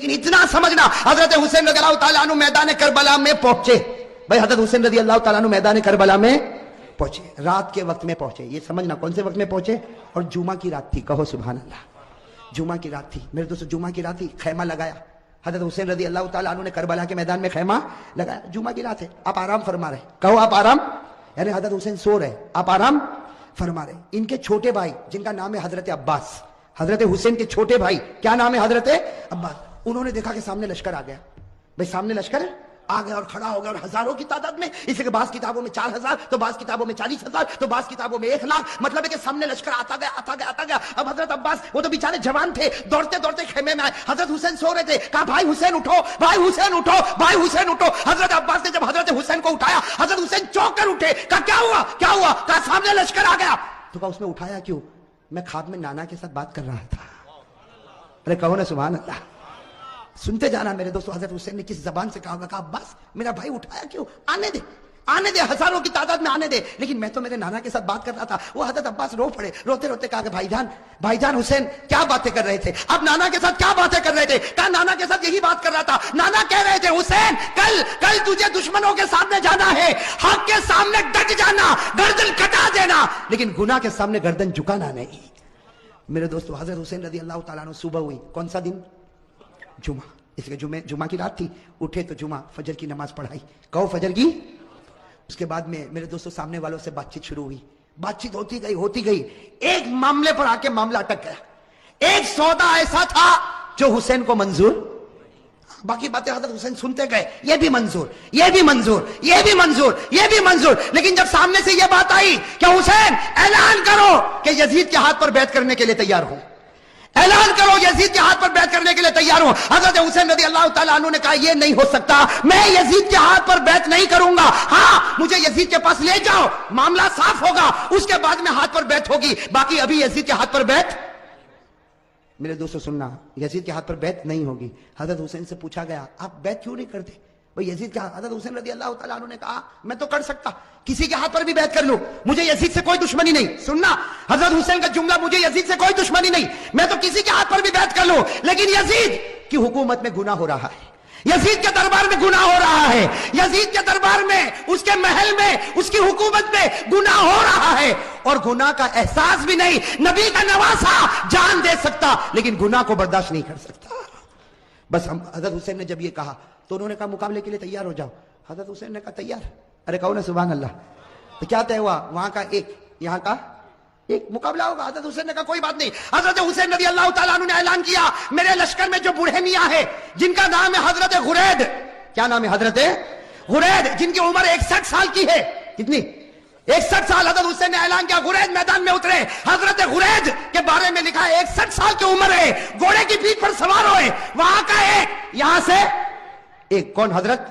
لیکن اتنا سمجھنا حضرت حسین رضی اللہ تعالیٰ عنہ میدان کربلا میں پہنچے. بھائی حضرت حسین رضی اللہ تعالیٰ عنہ میدان کربلا میں پہنچے, رات کے وقت میں پہنچے. یہ سمجھنا کون سے وقت میں پہنچے, اور جمعہ کی رات تھی. کہو سبحان اللہ. جمعہ کی رات تھی میرے دوستو, جمعہ کی رات تھی. خیمہ لگایا حضرت حسین رضی اللہ تعالیٰ عنہ نے کربلا کے میدان میں خیمہ لگایا. جمعہ کی رات ہے, آپ آرام فرما رہے. کہو آپ آرام, یعنی حضرت حسین سو رہے, آپ آرام فرما رہے. ان کے چھوٹے بھائی جن کا نام ہے حضرت عباس, حضرت حسین کے چھوٹے بھائی کیا نام ہے, حضرت عباس, انہوں نے دیکھا کہ سامنے لشکر آ گیا. بھائی سامنے لشکر آ گیا اور کھڑا ہو گیا, اور ہزاروں کی تعداد میں. اس لیے کہ بعض کتابوں میں 4000, تو بعض کتابوں میں 40,000, تو بعض کتابوں میں 1 لاکھ. مطلب ہے کہ سامنے لشکر آتا گیا آتا گیا آتا گیا. اب حضرت عباس وہ تو بیچارے جوان تھے, دوڑتے دوڑتے خیمے میں آئے. حضرت حسین سو رہے تھے. کہا بھائی حسین اٹھو, بھائی حسین اٹھو, بھائی حسین اٹھو. حضرت عباس نے جب حضرت حسین کو اٹھایا, حضرت حسین چونک کر اٹھے. کہا کیا ہوا کیا ہوا, کہا سامنے لشکر آ گیا. تو کہا اس میں اٹھایا کیوں, میں خواب میں نانا کے ساتھ بات کر رہا تھا. ارے کہو نا سبحان اللہ. سنتے جانا میرے دوستو, حضرت حسین نے کس زبان سے کہا, کہا عباس میرا بھائی اٹھایا کیوں, آنے دے آنے دے, ہزاروں کی تعداد میں آنے دے, لیکن میں تو میرے نانا کے ساتھ بات کر رہا تھا. وہ حضرت عباس رو پڑے, روتے روتے کہا کہ بھائی جان حسین کیا باتیں کر رہے تھے, اب نانا کے ساتھ کیا باتیں کر رہے تھے. کہا نانا کے ساتھ یہی بات کر رہا تھا. نانا کہہ رہے تھے حسین کل تجھے دشمنوں کے سامنے جانا ہے, حق کے سامنے ڈٹ جانا, گردن کٹا دینا, لیکن گناہ کے سامنے گردن جھکانا نہیں. میرے دوستو حضرت حسین رضی اللہ تعالیٰ عنہ صبح ہوئی, کون سا دن, جمعہ. اس لیے جمعہ کی رات تھی, اٹھے تو جمعہ فجر کی نماز پڑھائی. کہو فجر کی. اس کے بعد میں میرے دوستو سامنے والوں سے بات چیت شروع ہوئی. بات چیت ہوتی گئی. ایک معاملے پر آ کے معاملہ اٹک گیا. ایک سودا ایسا تھا جو حسین کو منظور, باقی باتیں حضرت حسین سنتے گئے, یہ بھی منظور, یہ بھی منظور, یہ بھی منظور, یہ بھی منظور. لیکن جب سامنے سے یہ بات آئی کہ حسین اعلان کرو کہ یزید کے ہاتھ پر بیعت کرنے کے لیے تیار ہو, اعلان کرو یزید کے ہاتھ پر بیعت کرنے کے لیے تیار ہوں. حضرت حسین رضی اللہ تعالیٰ عنہ نے کہا یہ نہیں ہو سکتا, میں یزید کے ہاتھ پر بیعت نہیں کروں گا. ہاں مجھے یزید کے پاس لے جاؤ, معاملہ صاف ہوگا, اس کے بعد میں ہاتھ پر بیعت ہوگی, باقی ابھی یزید کے ہاتھ پر بیعت. میرے دوستو سننا, یزید کے ہاتھ پر بیعت نہیں ہوگی. حضرت حسین سے پوچھا گیا آپ بیعت کیوں نہیں کرتے بھئی یزید کے ہاتھ. حضرت حسین رضی اللہ تعالیٰ عنہ نے کہا میں تو کر سکتا, کسی کے ہاتھ پر بھی بیعت کر لوں, مجھے یزید سے کوئی دشمنی نہیں. سننا حضرت حسین کا جملہ, مجھے یزید سے کوئی دشمنی نہیں, میں تو کسی کے ہاتھ پر بھی بیعت کر لوں, لیکن یزید کی حکومت میں گناہ ہو رہا ہے, یزید کے دربار میں گناہ ہو رہا ہے, یزید کے دربار میں, اس کے محل میں, اس کی حکومت میں گناہ ہو رہا ہے, اور گناہ کا احساس بھی نہیں. نبی کا نواسا جان دے سکتا لیکن گناہ کو برداشت نہیں کر سکتا. بس حضرت حسین نے جب یہ کہا تو انہوں نے کہا مقابلے کے لیے تیار ہو جاؤ. حضرت حسین نے کہا تیار. ارے کہو نا سبحان اللہ. تو کیا طے ہوا, وہاں کا ایک, یہاں کا ایک مقابلہ ہوگا. حضرت حسین نے کہا کوئی بات نہیں. حضرت حسین رضی اللہ تعالیٰ عنہ نے اعلان کیا میرے لشکر میں جو بوڑھے میاں ہے جن کا نام ہے حضرت غرید, کیا نام ہے, حضرت غرید, جن کی عمر 61 سال کی ہے. کتنی, 61 سال. حضرت حسین نے اعلان کیا غرید میدان میں اترے. حضرت غرید کے بارے میں لکھا ہے 61 سال کی عمر ہے, گھوڑے کی پیٹھ پر سوار ہوئے, وہاں کا ایک, یہاں سے ایک, کون, حضرت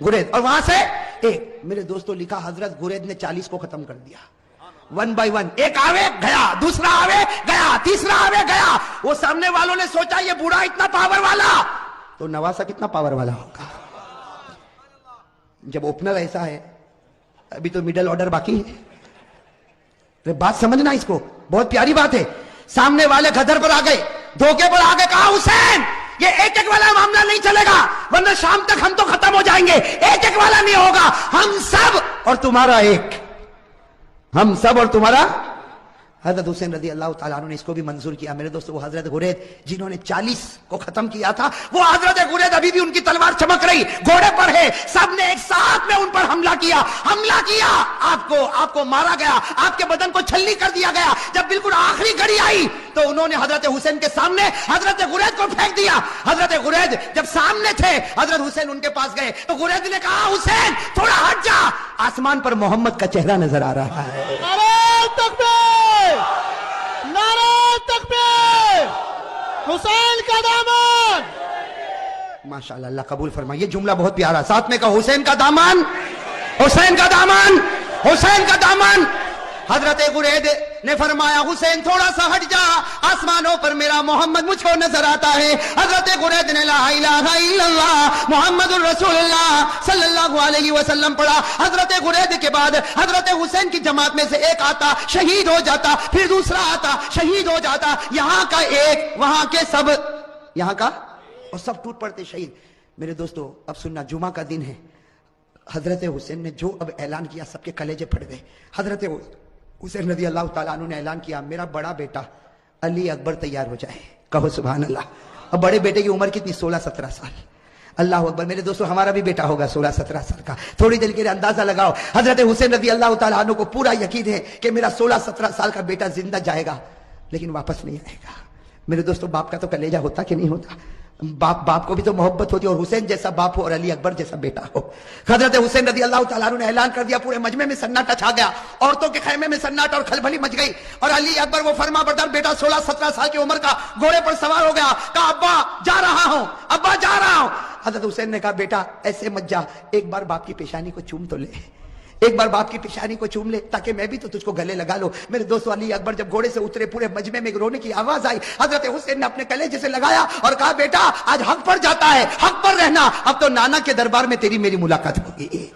غرید, اور وہاں سے ایک. میرے دوستو لکھا حضرت غرید نے 40 کو ختم کر دیا, 1 by 1. ایک آوے گیا, دوسرا آوے گیا, تیسرا آوے گیا. وہ سامنے والوں نے سوچا یہ بوڑھا اتنا پاور والا, تو نواسا کتنا پاور والا ہوگا. جب اوپنر ایسا ہے, ابھی تو میڈل آرڈر باقی ہے. بات سمجھنا اس کو, بہت پیاری بات ہے. سامنے والے گدر پر آ گئے, دھوکے پر آ گئے. کہا حسین یہ ایک ایک والا معاملہ نہیں چلے گا, ورنہ شام تک ہم تو ختم ہو جائیں گے. ایک ایک والا نہیں ہوگا, ہم سب اور تمہارا ایک, ہم سب اور تمہارا. حضرت حسین رضی اللہ تعالیٰ عنہ نے اس کو بھی منظور کیا. میرے دوستو وہ حضرت غرید جنہوں نے 40 کو ختم کیا تھا, وہ حضرت غرید ابھی بھی ان کی تلوار چمک رہی, گھوڑے پر ہے. سب نے ایک ساتھ میں ان پر حملہ کیا, آپ کو مارا گیا, آپ کے بدن کو چھلنی کر دیا گیا. جب بالکل آخری گھڑی آئی تو انہوں نے حضرت حسین کے سامنے حضرت غرید کو پھینک دیا. حضرت غرید جب سامنے تھے, حضرت حسین ان کے پاس گئے تو غرید نے کہا حسین تھوڑا ہٹ جا, آسمان پر محمد کا چہرہ نظر آ رہا ہے. نعرہ تکبیر, نعرہ تکبیر, حسین کا دامن. ماشاءاللہ, اللہ قبول فرمائے. یہ جملہ بہت پیارا, ساتھ میں کہا حسین کا دامن, حسین کا دامن, حسین کا دامن. حضرت غرید نے فرمایا حسین تھوڑا سا ہٹ جا, آسمانوں پر میرا محمد مجھ کو نظر آتا ہے. حضرت غرید نے لا الہ الا اللہ محمد الرسول اللہ صلی اللہ علیہ وسلم پڑھا. حضرت غرید کے بعد حضرت حسین کی جماعت میں سے ایک آتا, شہید ہو جاتا, پھر دوسرا آتا, شہید ہو جاتا. یہاں کا ایک, وہاں کے سب, یہاں کا اور سب ٹوٹ پڑتے شہید. میرے دوستو اب سننا, جمعہ کا دن ہے. حضرت حسین نے جو اب اعلان کیا سب کے کلیجے پھٹ گئے. حضرت حسین رضی اللہ تعالیٰ عنہ نے اعلان کیا میرا بڑا بیٹا علی اکبر تیار ہو جائے. کہو سبحان اللہ. اب بڑے بیٹے کی عمر کتنی؟ 16-17 سال. اللہ اکبر. میرے دوستو ہمارا بھی بیٹا ہوگا 16-17 سال کا. تھوڑی دیر کے لیے اندازہ لگاؤ. حضرت حسین رضی اللہ تعالیٰ عنہ کو پورا یقین ہے کہ میرا 16-17 سال کا بیٹا زندہ جائے گا لیکن واپس نہیں آئے گا. میرے دوستو باپ کا تو کلیجہ ہوتا کہ نہیں ہوتا؟ باپ کو بھی تو محبت ہوتی, اور حسین جیسا باپ ہو اور علی اکبر جیسا بیٹا ہو. حضرت حسین رضی اللہ تعالیٰ عنہ نے اعلان کر دیا, پورے مجمع میں سناٹا چھا گیا, عورتوں کے خیمے میں سناٹا اور کھلبلی مچ گئی. اور علی اکبر وہ فرما بردار بیٹا 16-17 سال کی عمر کا گھوڑے پر سوار ہو گیا. کہا ابا جا رہا ہوں, ابا جا رہا ہوں. حضرت حسین نے کہا بیٹا ایسے مت جا, ایک بار باپ کی پیشانی کو چوم تو لے, ایک بار باپ کی پیشانی کو چوم لے تاکہ میں بھی تو تجھ کو گلے لگا لو. میرے دوستو علی اکبر جب گھوڑے سے اترے پورے مجمع میں رونے کی آواز آئی. حضرت حسین نے اپنے کلیجے سے لگایا اور کہا بیٹا آج حق پر جاتا ہے, حق پر رہنا, اب تو نانا کے دربار میں تیری میری ملاقات ہوگی.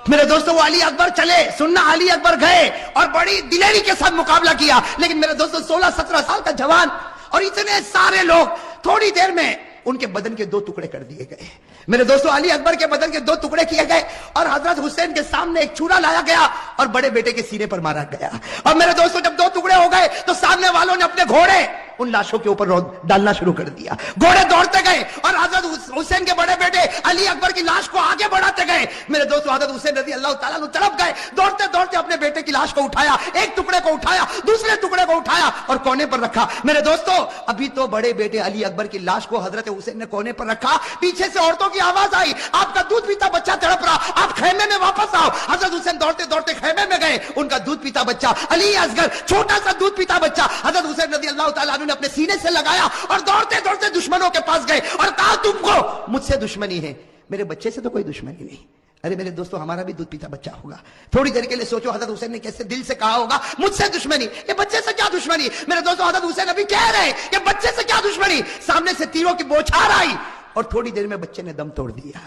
میرے دوستو وہ علی اکبر چلے, سننا علی اکبر گئے اور بڑی دلیری کے ساتھ مقابلہ کیا. لیکن میرے دوستو 16-17 سال کا جوان اور اتنے سارے لوگ, تھوڑی دیر میں ان کے بدن کے 2 ٹکڑے کر دیے گئے. میرے دوستو علی اکبر کے بدن کے 2 ٹکڑے کیے گئے اور حضرت حسین کے سامنے ایک چھرا لایا گیا اور بڑے بیٹے کے سینے پر مارا گیا. اور میرے دوستو جب 2 ٹکڑے ہو گئے تو سامنے والوں نے اپنے گھوڑے ان لاشوں کے اوپر ڈالنا شروع کر دیا. گھوڑے دوڑتے گئے اور حضرت حسین کے بڑے بیٹے علی اکبر کی لاش کو آگے بڑھاتے گئے. میرے دوستو حضرت حسین رضی اللہ تعالیٰ عنہ طرف گئے, دوڑتے دوڑتے اپنے بیٹے کی لاش کو اٹھایا, ایک ٹکڑے کو اٹھایا, دوسرے ٹکڑے کو اٹھایا اور کونے پر رکھا. میرے دوستو ابھی تو بڑے بیٹے علی اکبر کی لاش کو حضرت حسین نے کونے پر رکھا, پیچھے سے عورتوں کی آواز آئی آپ کا دودھ پیتا بچہ تڑپ رہا, آپ خیمے میں واپس آؤ. حضرت حسین دوڑتے دوڑتے خیمے میں گئے, ان کا دودھ پیتا بچہ علی اصغر چھوٹا سا دودھ پیتا بچہ حضرت حسین رضی اللہ تعالیٰ عنہ نے اپنے سینے سے لگایا اور دوڑتے دوڑتے دشمنوں کے پاس گئے اور کہا تم کو مجھ سے دشمنی ہے, میرے بچے سے تو کوئی دشمنی نہیں. ارے میرے دوستو ہمارا بھی دودھ پیتا بچہ ہوگا. تھوڑی دیر کے لیے سوچو حضرت حسین نے کیسے دل سے کہا ہوگا مجھ سے دشمنی, یہ بچے سے کیا دشمنی. میرے دوستو حضرت حسین ابھی کہہ رہے کہ بچے سے کیا دشمنی, سامنے سے تیروں کی بوچھار آئی اور تھوڑی دیر میں بچے نے دم توڑ دیا.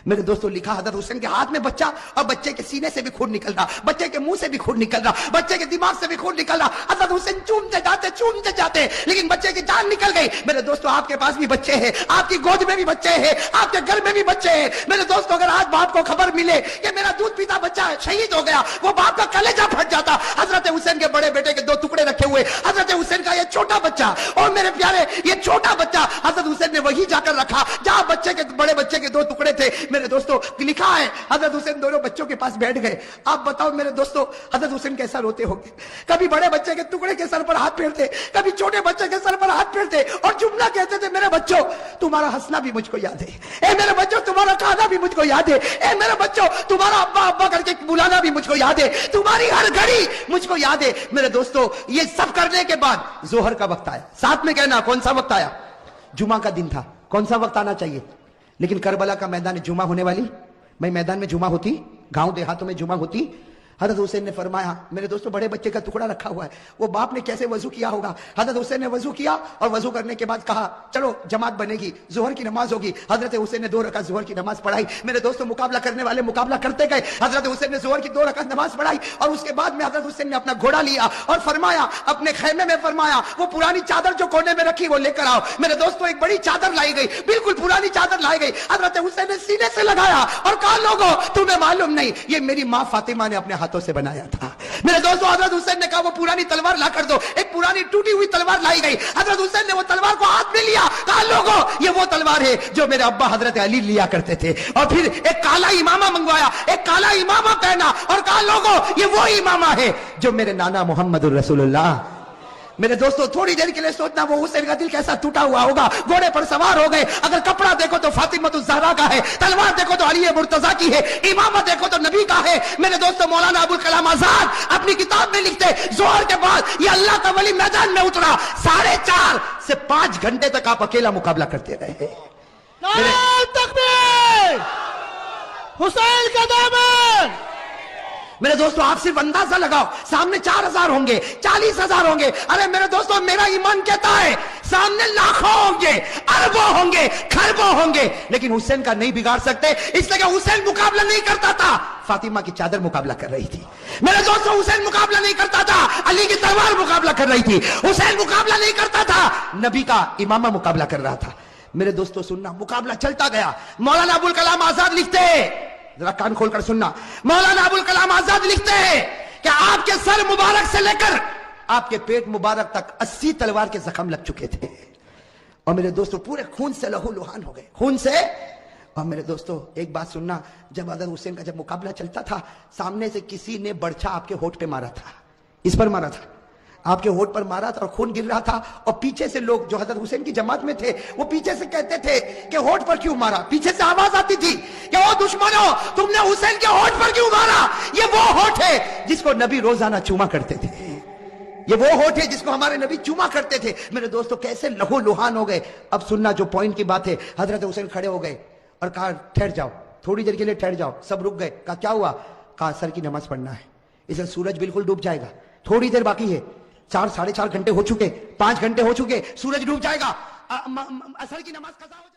میرے دوستو لکھا حضرت حسین کے ہاتھ میں بچہ اور بچے کے سینے سے بھی خون نکل رہا, بچے کے منہ سے بھی خون نکل رہا, بچے کے دماغ سے بھی خون نکل رہا. حضرت حسین چومتے جاتے لیکن بچے کی جان نکل گئی. میرے دوستو آپ کے پاس بھی بچے ہیں, آپ کی گود میں بھی بچے ہیں, آپ کے گھر میں بھی بچے ہیں. میرے دوستو اگر آج باپ کو خبر ملے کہ میرا دودھ پیتا بچہ شہید ہو گیا, وہ باپ کا کلیجہ پھٹ جاتا. حضرت حسین کے بڑے بیٹے کے 2 ٹکڑے رکھے ہوئے, حضرت حسین کا یہ چھوٹا بچہ, اور میرے پیارے یہ چھوٹا بچہ حضرت حسین نے وہی جا کر رکھا جہاں بچے کے بڑے بچے کے 2 ٹکڑے تھے. میرے دوستو لکھا ہے حضرت حسین دونوں بچوں کے پاس بیٹھ گئے. آپ بتاؤ میرے دوستو حضرت حسین کیسا روتے ہوں گے. کبھی بڑے بچے کے ٹکڑے کے سر پر ہاتھ پھیرتے, کبھی چھوٹے بچے کے سر پر ہاتھ پھیرتے اور جملہ کہتے تھے میرے بچوں تمہارا ہنسنا بھی مجھ کو یاد ہے, اے میرے بچوں تمہارا کھانا بھی مجھ کو یاد ہے, اے میرے بچوں تمہارا ابا ابا کر کے بلانا بھی مجھ کو یاد ہے, تمہاری ہر گھڑی مجھ کو یاد ہے. میرے دوستو یہ سب کرنے کے بعد ظہر کا وقت آیا. ساتھ میں کہنا کون سا وقت آیا؟ جمعہ کا دن تھا, کون سا وقت آنا چاہیے. لیکن کربلا کا میدان جمعہ ہونے والی, بھائی میدان میں جمعہ ہوتی, گاؤں دیہاتوں میں جمعہ ہوتی. حضرت حسین نے فرمایا میرے دوستو بڑے بچے کا ٹکڑا رکھا ہوا ہے, وہ باپ نے کیسے وضو کیا ہوگا. حضرت حسین نے وضو کیا اور وضو کرنے کے بعد کہا چلو جماعت بنے گی, ظہر کی نماز ہوگی. حضرت حسین نے 2 رکعت ظہر کی نماز پڑھائی. میرے دوستو مقابلہ کرنے والے مقابلہ کرتے گئے. حضرت حسین نے ظہر کی 2 رکعت نماز پڑھائی اور اس کے بعد میں حضرت حسین نے اپنا گھوڑا لیا اور فرمایا اپنے خیمے میں فرمایا وہ پرانی چادر جو کونے میں رکھی وہ لے کر آؤ. میرے دوستو ایک بڑی چادر لائی گئی, بالکل پرانی چادر لائی گئی. حضرت حسین نے سینے سے لگایا اور کہا لوگوں تمہیں معلوم نہیں یہ میری ماں فاطمہ نے اپنے ہاتھوں سے بنایا تھا. میرے دوستو حضرت حسین نے کہا وہ پرانی تلوار لا کر دو. ایک پرانی ٹوٹی ہوئی تلوار لائی گئی. حضرت حسین نے وہ تلوار کو ہاتھ میں لیا, کہا لوگوں یہ وہ تلوار ہے جو میرے ابا حضرت علی لیا کرتے تھے. اور پھر ایک کالا امامہ منگوایا, ایک کالا امامہ پہنا اور کہا لوگوں یہ وہ امامہ ہے جو میرے نانا محمد الرسول اللہ. میرے دوستو تھوڑی دیر کے لیے سوچنا وہ حسین کا دل کیسا ٹوٹا ہوا ہوگا. گھوڑے پر سوار ہو گئے. اگر کپڑا دیکھو تو فاطمہ الزہرا کا ہے, تلوار دیکھو تو علی مرتضیٰ کی ہے, امامہ دیکھو تو نبی کا ہے. میرے دوستو مولانا ابوالکلام آزاد اپنی کتاب میں لکھتے ظہر کے بعد یہ اللہ کا ولی میدان میں اترا. 4.5 سے 5 گھنٹے تک آپ اکیلا مقابلہ کرتے رہے. نعرہ تکبیر, حسین کا دامن. میرے دوستو آپ صرف اندازہ لگاؤ, سامنے 4,000 ہوں گے, 40,000 ہوں گے. ارے میرے دوستو میرا ایمان کہتا ہے سامنے لاکھوں ہوں گے, اربوں ہوں گے, خربوں ہوں گے, لیکن حسین کا نہیں بگاڑ سکتے. اس لیے کہ حسین مقابلہ نہیں کرتا تھا, فاطمہ کی چادر مقابلہ کر رہی تھی. میرے دوستو حسین مقابلہ نہیں کرتا تھا, علی کی تلوار مقابلہ کر رہی تھی. حسین مقابلہ نہیں کرتا تھا, نبی کا امامہ مقابلہ کر رہا تھا. میرے دوستوں سننا, مقابلہ چلتا گیا. مولانا ابو الکلام آزاد لکھتے ہیں, ذرا کان کھول کر سننا, مولانا ابو الکلام آزاد لکھتے ہیں کہ آپ کے سر مبارک سے لے کر آپ کے پیٹ مبارک تک 80 تلوار کے زخم لگ چکے تھے, اور میرے دوستوں پورے خون سے لہو لہان ہو گئے, خون سے. اور میرے دوستوں ایک بات سننا, جب حضرت حسین کا جب مقابلہ چلتا تھا, سامنے سے کسی نے برچھا آپ کے ہونٹ پہ مارا تھا, اس پر مارا تھا, آپ کے ہونٹ پر مارا تھا اور خون گر رہا تھا, اور پیچھے سے لوگ جو حضرت حسین کی جماعت میں تھے وہ پیچھے سے کہتے تھے کہ ہونٹ پر کیوں مارا, پیچھے سے آواز آتی تھی کہ او دشمنوں تم نے حسین کے ہونٹ پر کیوں مارا, یہ وہ ہونٹ ہے جس کو نبی روزانہ چوما کرتے تھے, یہ وہ ہونٹ ہے جس کو ہمارے نبی چوما کرتے تھے. میرے دوستوں کیسے لہو لہان ہو گئے. اب سننا جو پوائنٹ کی بات ہے, حضرت حسین کھڑے ہو گئے اور کہا ٹھہر جاؤ, تھوڑی دیر کے لیے ٹھہر جاؤ. سب رک گئے. کہا کیا ہوا؟ کہا اثر کی نماز پڑھنا ہے, اسے سورج بالکل ڈوب جائے گا, تھوڑی دیر باقی ہے, 4 ساڑھے 4 گھنٹے ہو چکے, 5 گھنٹے ہو چکے, سورج ڈوب جائے گا, اثر کی نماز قضا ہو جائے گی.